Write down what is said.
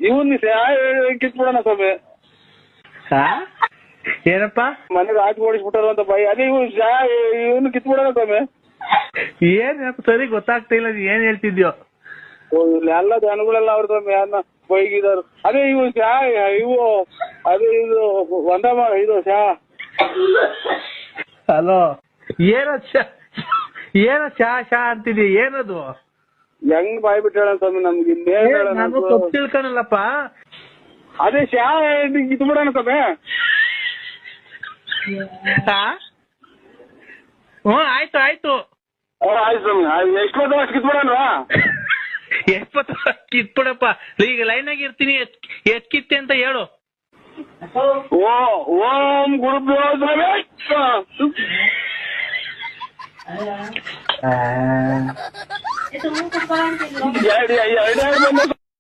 ಇವನ್ ಕಿತ್ಬಿಡೋಣ ಸ್ವಾಮಿ. ಏನಪ್ಪ ಮನೆಗೆ ಆಚೆ ಓಡಿಸ್ಬಿಟ್ಟಾರ ಅಂತ ಭಯ. ಅದೇ ಇವನು ಕಿತ್ಬಿಡೋಣ ಸ್ವಾಮಿ. ಏನಪ್ಪ ಸರಿ ಗೊತ್ತಾಗ್ತಾ ಇಲ್ಲ, ಏನ್ ಹೇಳ್ತಿದ್ಯೋ? ಎಲ್ಲ ಜನಗಳೆಲ್ಲ ಅವ್ರ ಸ್ವಾಮಿ ಅನ್ನ ಬೈಗಿದಾರು. ಅದೇ ಇವು ಇವು ಅದೇ ಇದು ಇದು ಹಲೋ, ಏನೋ ಶಾ ಶಾ ಅಂತಿದ್ಯ, ಏನದು? ಹೆಂಗ್ ಬಾಯ್ ಬಿಟ್ಟು ಹೇಳ ಸ್ವಾಮಿ ನಮ್ಗೆ ನಾನು ತಪ್ಪು ತಿಳ್ಕೊಳಲ್ಲಪ್ಪ. ಅದೇ ಕಿತ್ಬಿಡೋಣ ಸ್ವಾಮಿ. ಆಯ್ತು ಆಯ್ತು ಆಯ್ತು ಸ್ವಾಮಿ. ಎಷ್ಟು ಕಿತ್ಬಿಡೋಣವಾ? ಕಿತ್ಬಿಡಪ್ಪ. ಈಗ ಲೈನ್ ಆಗಿ ಇರ್ತೀನಿ, ಎಷ್ಟ್ ಕಿತ್ತೆ ಅಂತ ಹೇಳು. ಓಂ ಗುರುಭ್ಯೋ ನಮಃ.